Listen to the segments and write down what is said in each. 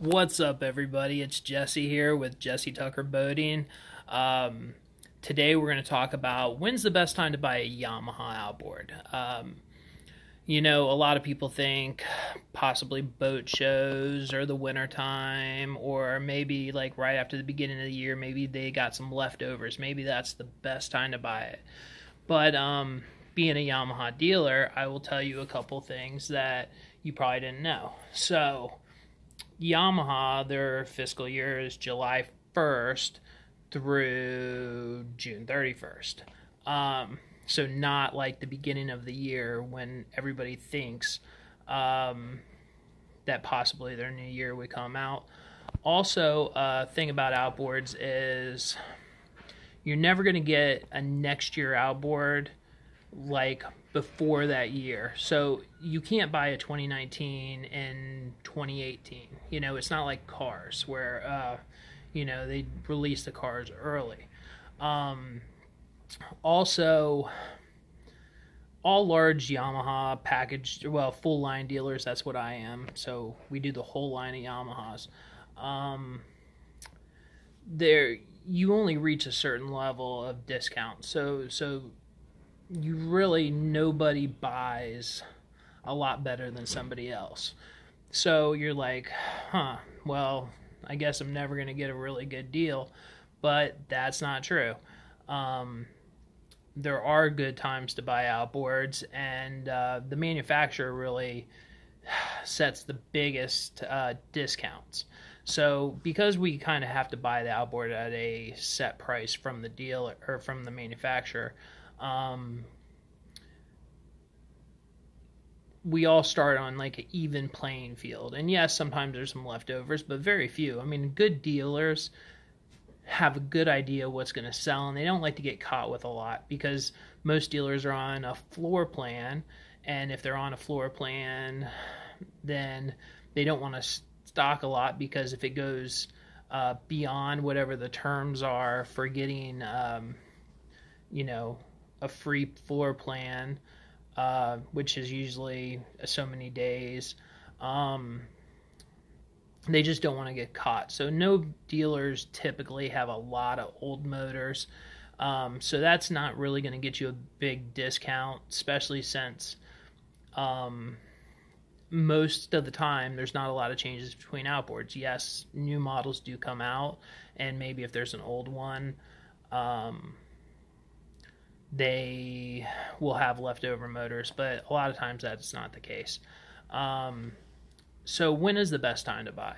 What's up, everybody? It's Jesse here with Jesse Tucker Boating. Today we're going to talk about when's the best time to buy a Yamaha outboard. A lot of people think possibly boat shows or the winter time, or maybe like right after the beginning of the year, maybe they got some leftovers. Maybe that's the best time to buy it. But being a Yamaha dealer, I will tell you a couple things that you probably didn't know. So Yamaha, their fiscal year is July 1st through June 31st. So not like the beginning of the year when everybody thinks that possibly their new year would come out. Also, thing about outboards is you're never going to get a next year outboard like before that year. So you can't buy a 2019 and 2018. It's not like cars where they release the cars early. Also, all large Yamaha packaged, full line dealers, that's what I am, so we do the whole line of Yamahas. You only reach a certain level of discount, so nobody buys a lot better than somebody else. So you're like, well, I guess I'm never going to get a really good deal, but that's not true. There are good times to buy outboards, and the manufacturer really sets the biggest discounts. So because we kind of have to buy the outboard at a set price from the dealer or from the manufacturer, we all start on like an even playing field. And yes, sometimes there's some leftovers, but very few. I mean, good dealers have a good idea what's going to sell, and they don't like to get caught with a lot because most dealers are on a floor plan, and if they're on a floor plan, then they don't want to stock a lot, because if it goes beyond whatever the terms are for getting a free floor plan, which is usually so many days, they just don't want to get caught. So no dealers typically have a lot of old motors, so that's not really going to get you a big discount, especially since most of the time there's not a lot of changes between outboards. Yes, new models do come out, and maybe if there's an old one, they will have leftover motors, but a lot of times that's not the case. So when is the best time to buy?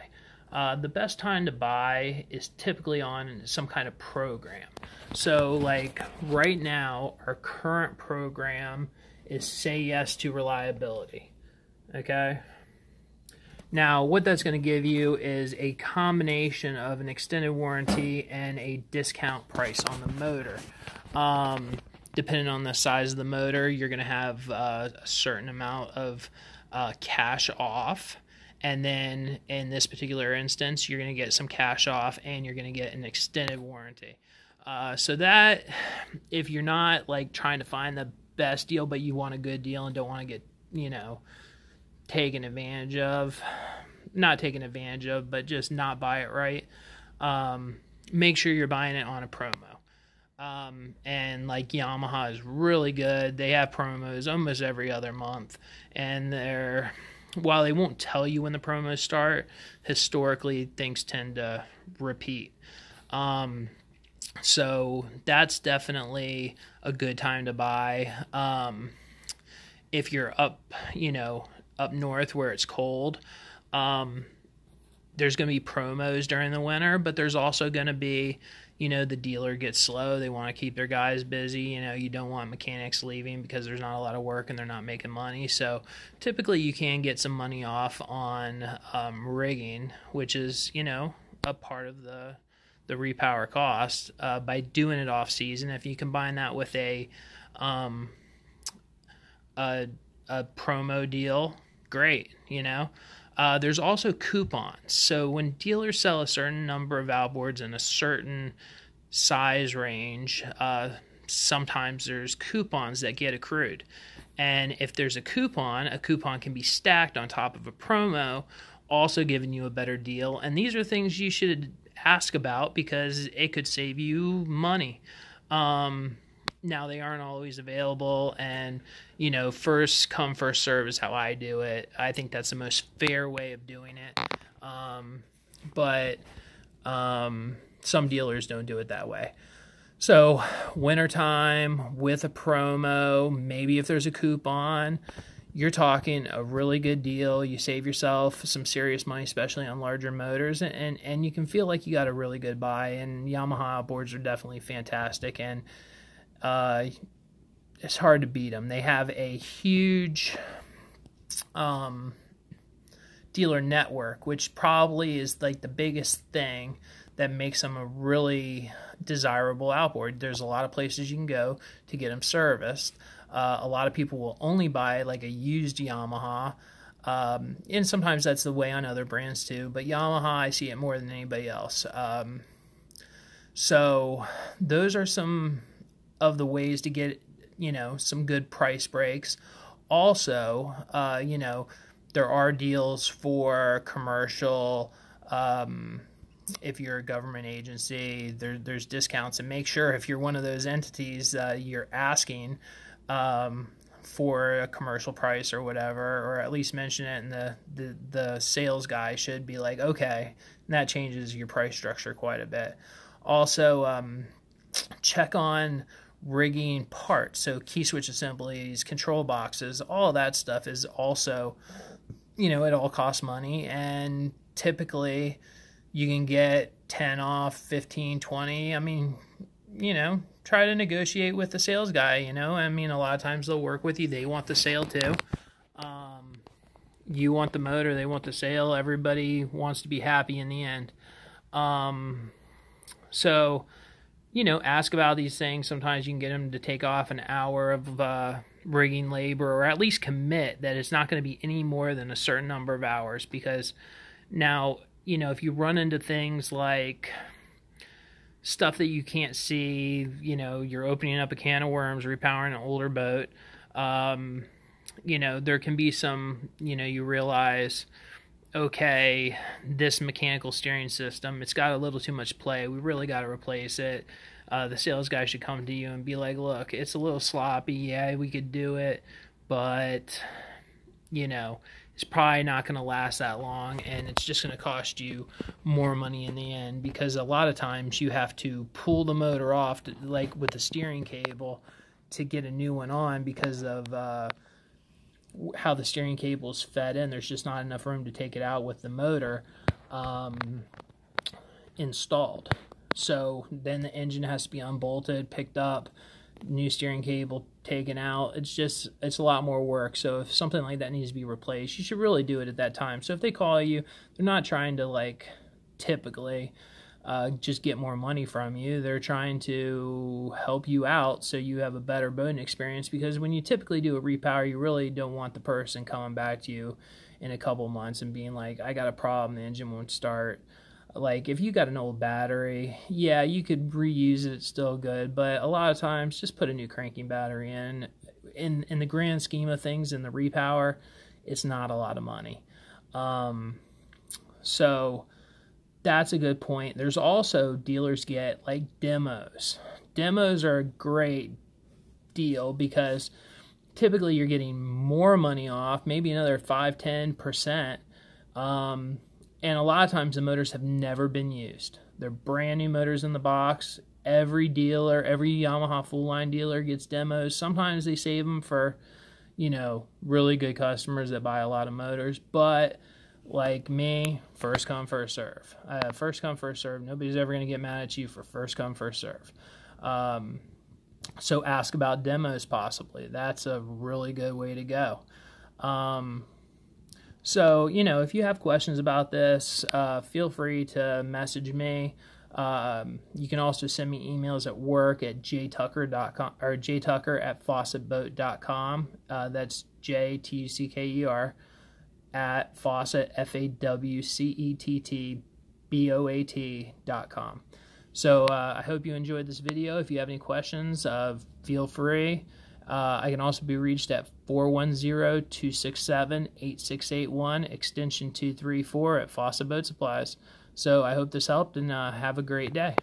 The best time to buy is typically on some kind of program. So like right now, our current program is Say Yes to Reliability. Okay? Now, what that's going to give you is a combination of an extended warranty and a discount price on the motor. Depending on the size of the motor, you're going to have a certain amount of cash off. And then in this particular instance, you're going to get some cash off, and you're going to get an extended warranty. So that, if you're not like trying to find the best deal, but you want a good deal and don't want to get, taken advantage of, not taken advantage of, but just not buy it right, make sure you're buying it on a promo. And like Yamaha is really good. They have promos almost every other month, and while they won't tell you when the promos start, historically things tend to repeat. So that's definitely a good time to buy. If you're up north where it's cold, there's going to be promos during the winter, but there's also going to be, the dealer gets slow. They want to keep their guys busy. You don't want mechanics leaving because there's not a lot of work and they're not making money. So typically you can get some money off on rigging, which is, a part of the repower cost by doing it off season. If you combine that with a promo deal, great, There's also coupons. So when dealers sell a certain number of outboards in a certain size range, sometimes there's coupons that get accrued. And if there's a coupon can be stacked on top of a promo, also giving you a better deal. And these are things you should ask about because it could save you money. Now they aren't always available, and first come first serve is how I do it. I think that's the most fair way of doing it. But some dealers don't do it that way. So wintertime with a promo, maybe if there's a coupon, you're talking a really good deal. You save yourself some serious money, especially on larger motors, and you can feel like you got a really good buy. And Yamaha outboards are definitely fantastic, and it's hard to beat them. They have a huge dealer network, which probably is like the biggest thing that makes them a really desirable outboard. There's a lot of places you can go to get them serviced. A lot of people will only buy like a used Yamaha, and sometimes that's the way on other brands too, but Yamaha, I see it more than anybody else. So those are some of the ways to get some good price breaks. Also, there are deals for commercial. If you're a government agency, there's discounts, and make sure if you're one of those entities, you're asking for a commercial price or whatever, or at least mention it, and the sales guy should be like, okay, and that changes your price structure quite a bit. Also, check on rigging parts, so key switch assemblies, control boxes, all of that stuff is also, it all costs money, and typically you can get 10 off, 15, 20. I mean, try to negotiate with the sales guy, I mean, a lot of times they'll work with you. They want the sale too. You want the motor, they want the sale. Everybody wants to be happy in the end. So, ask about these things. Sometimes you can get them to take off an hour of rigging labor, or at least commit that it's not going to be any more than a certain number of hours, because now, if you run into things like stuff that you can't see, you're opening up a can of worms, repowering an older boat, there can be some, you realize, okay, this mechanical steering system, it's got a little too much play. We really got to replace it. The sales guy should come to you and be like, look, it's a little sloppy. Yeah, we could do it, but, it's probably not going to last that long, and it's just going to cost you more money in the end, because a lot of times you have to pull the motor off, like with the steering cable, to get a new one on because of how the steering cable is fed in. There's just not enough room to take it out with the motor installed. So then the engine has to be unbolted, picked up, new steering cable taken out. It's a lot more work. So if something like that needs to be replaced, you should really do it at that time. So if they call you, they're not trying to typically just get more money from you. They're trying to help you out so you have a better boating experience, because when you typically do a repower, you really don't want the person coming back to you in a couple months and being like, I got a problem, the engine won't start. Like, if you got an old battery, yeah, you could reuse it, it's still good, but a lot of times, just put a new cranking battery in. In the grand scheme of things, in the repower, it's not a lot of money. So that's a good point. There's also, dealers get demos. Demos are a great deal because typically you're getting more money off, maybe another 5-10%. And a lot of times the motors have never been used. They're brand new motors in the box. Every dealer, every Yamaha full line dealer gets demos. Sometimes they save them for, really good customers that buy a lot of motors. But like me, first come, first serve. First come, first serve. Nobody's ever going to get mad at you for first come, first serve. So ask about demos possibly. That's a really good way to go. So, if you have questions about this, feel free to message me. You can also send me emails at work at jtucker.com or jtucker@fawcettboat.com. That's JTUCKER at Fawcett, FAWCETTBOAT.com. So I hope you enjoyed this video. If you have any questions, feel free. I can also be reached at 410-267-8681, extension 234 at Fawcett Boat Supplies. So I hope this helped, and have a great day.